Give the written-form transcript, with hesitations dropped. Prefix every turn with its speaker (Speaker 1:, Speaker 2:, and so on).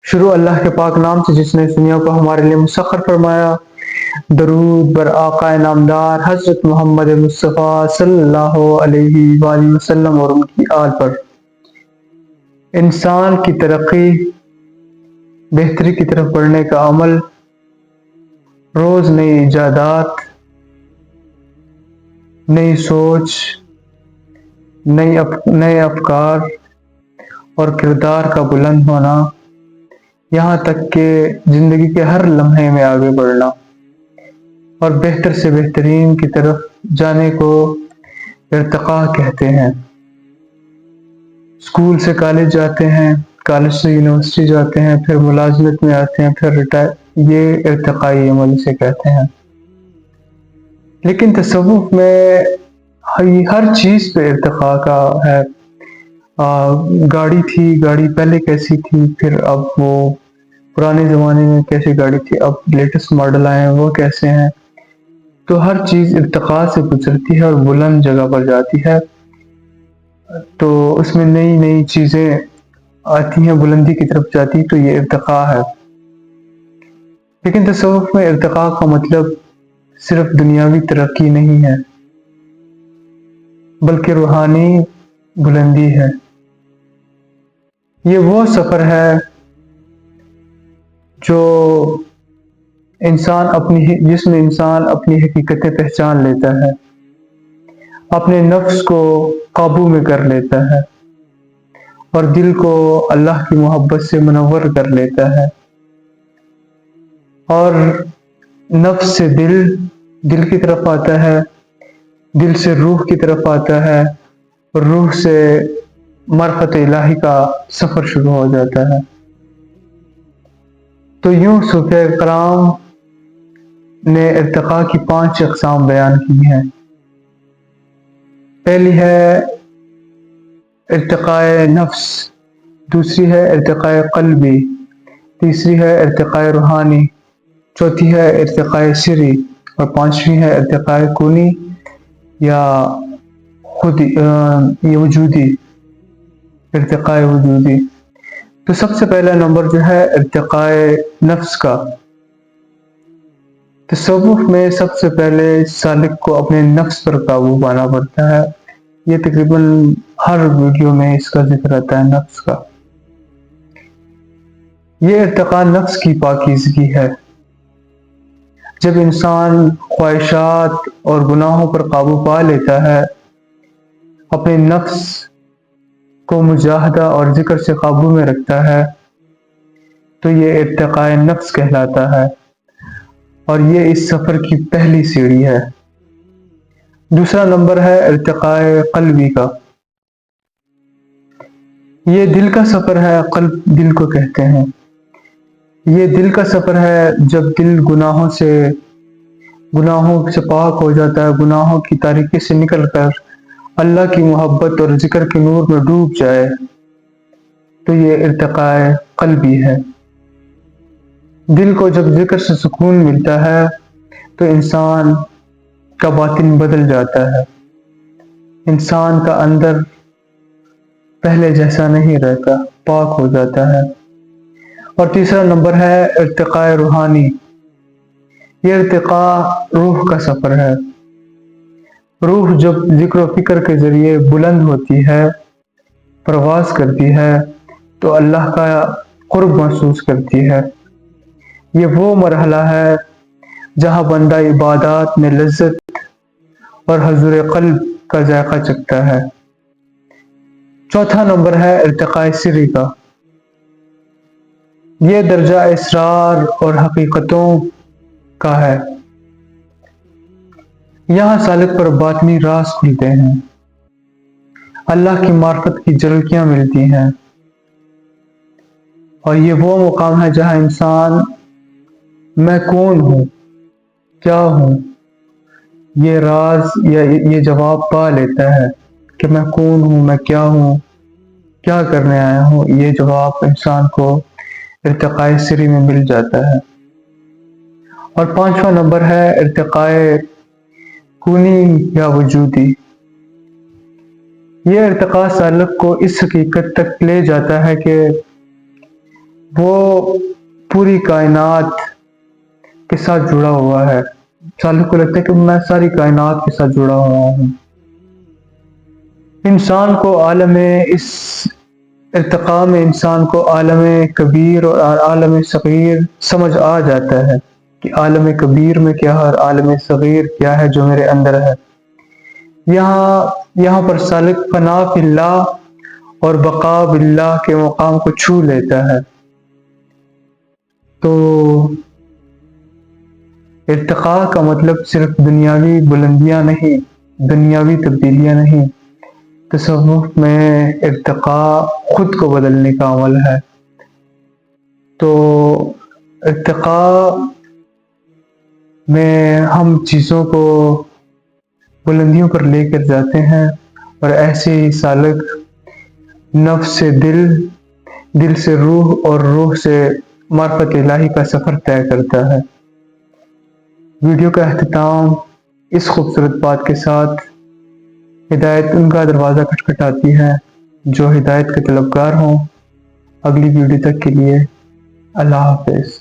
Speaker 1: شروع اللہ کے پاک نام سے جس نے اس دنیا کو ہمارے لیے مسخر فرمایا۔ درود بر آقا نامدار حضرت محمد مصطفیٰ صلی اللہ علیہ وآلہ وسلم اور ان کی آل پر۔ انسان کی ترقی، بہتری کی طرف بڑھنے کا عمل، روز نئی ایجادات، نئی سوچ، نئے افکار اور کردار کا بلند ہونا، یہاں تک کہ زندگی کے ہر لمحے میں آگے بڑھنا اور بہتر سے بہترین کی طرف جانے کو ارتقاء کہتے ہیں۔ اسکول سے کالج جاتے ہیں، کالج سے یونیورسٹی جاتے ہیں، پھر ملازمت میں آتے ہیں، پھر یہ ارتقائی عمل سے کہتے ہیں۔ لیکن تصوف میں ہر چیز پہ ارتقاء کا ہے۔ گاڑی تھی، گاڑی پہلے کیسی تھی، پھر اب وہ پرانے زمانے میں کیسی گاڑی تھی، اب لیٹسٹ ماڈل آئے ہیں وہ کیسے ہیں۔ تو ہر چیز ارتقاء سے گزرتی ہے اور بلند جگہ پر جاتی ہے، تو اس میں نئی نئی چیزیں آتی ہیں، بلندی کی طرف جاتی، تو یہ ارتقاء ہے۔ لیکن تصوف میں ارتقاء کا مطلب صرف دنیاوی ترقی نہیں ہے، بلکہ روحانی بلندی ہے۔ یہ وہ سفر ہے جس میں انسان اپنی حقیقتیں پہچان لیتا ہے، اپنے نفس کو قابو میں کر لیتا ہے اور دل کو اللہ کی محبت سے منور کر لیتا ہے، اور نفس سے دل کی طرف آتا ہے، دل سے روح کی طرف آتا ہے، اور روح سے معرفت الہی کا سفر شروع ہو جاتا ہے۔ تو یوں صوفیاء کرام نے ارتقاء کی 5 اقسام بیان کی ہیں۔ پہلی ہے ارتقاء نفس، دوسری ہے ارتقاء قلبی، تیسری ہے ارتقاء روحانی، چوتھی ہے ارتقاء سری، اور پانچویں ہے ارتقاء کونی یا وجودی، ارتقاء وجودی۔ تو سب سے پہلا نمبر جو ہے ارتقاء نفس کا۔ تصوف میں سب سے پہلے سالک کو اپنے نفس پر قابو پانا پڑتا ہے۔ یہ تقریباً ہر ویڈیو میں اس کا ذکر آتا ہے، نفس کا۔ یہ ارتقاء نفس کی پاکیزگی ہے۔ جب انسان خواہشات اور گناہوں پر قابو پا لیتا ہے، اپنے نفس کو مجاہدہ اور ذکر سے قابو میں رکھتا ہے، تو یہ ارتقاء نفس کہلاتا ہے، اور یہ اس سفر کی پہلی سیڑھی ہے۔ دوسرا نمبر ہے ارتقاء قلبی کا۔ یہ دل کا سفر ہے، قلب دل کو کہتے ہیں۔ یہ دل کا سفر ہے جب دل گناہوں سے پاک ہو جاتا ہے، گناہوں کی تاریکی سے نکل کر اللہ کی محبت اور ذکر کے نور میں ڈوب جائے، تو یہ ارتقاء قلبی ہے۔ دل کو جب ذکر سے سکون ملتا ہے تو انسان کا باطن بدل جاتا ہے، انسان کا اندر پہلے جیسا نہیں رہتا، پاک ہو جاتا ہے۔ اور تیسرا نمبر ہے ارتقاء روحانی۔ یہ ارتقاء روح کا سفر ہے۔ روح جب ذکر و فکر کے ذریعے بلند ہوتی ہے، پرواز کرتی ہے، تو اللہ کا قرب محسوس کرتی ہے۔ یہ وہ مرحلہ ہے جہاں بندہ عبادات میں لذت اور حضور قلب کا ذائقہ چکھتا ہے۔ چوتھا نمبر ہے ارتقاء سری کا۔ یہ درجہ اسرار اور حقیقتوں کا ہے۔ یہاں سالک پر باطنی راز کھلتے ہیں، اللہ کی معرفت کی جھلکیاں ملتی ہیں، اور یہ وہ مقام ہے جہاں انسان میں کون ہوں، کیا ہوں، یہ راز یا یہ جواب پا لیتا ہے کہ میں کون ہوں، میں کیا ہوں، کیا کرنے آیا ہوں۔ یہ جواب انسان کو ارتقاء سری میں مل جاتا ہے۔ اور پانچواں نمبر ہے ارتقاء کونی یا وجودی۔ یہ ارتقاء سالک کو اس حقیقت تک لے جاتا ہے کہ وہ پوری کائنات کے ساتھ جڑا ہوا ہے. سالک کو لگتا ہے کہ میں ساری کائنات کے ساتھ جڑا ہوا ہوں. انسان کو اس ارتقاء میں انسان کو عالم کبیر اور عالم صغیر سمجھ آ جاتا ہے کہ عالم کبیر میں کیا ہے اور عالم صغیر کیا ہے جو میرے اندر ہے. یہاں پر سالک فنا فی اللہ اور بقا باللہ کے مقام کو چھو لیتا ہے. تو ارتقاء کا مطلب صرف دنیاوی بلندیاں نہیں، دنیاوی تبدیلیاں نہیں. تصوف میں ارتقاء خود کو بدلنے کا عمل ہے. تو ارتقاء میں ہم چیزوں کو بلندیوں پر لے کر جاتے ہیں، اور ایسے ہی سالک نفس سے دل، دل سے روح اور روح سے معرفت الہی کا سفر طے کرتا ہے. ویڈیو کا اختتام اس خوبصورت بات کے ساتھ: ہدایت ان کا دروازہ کھٹکھٹاتی ہے جو ہدایت کے طلبگار ہوں. اگلی ویڈیو تک کے لیے اللہ حافظ.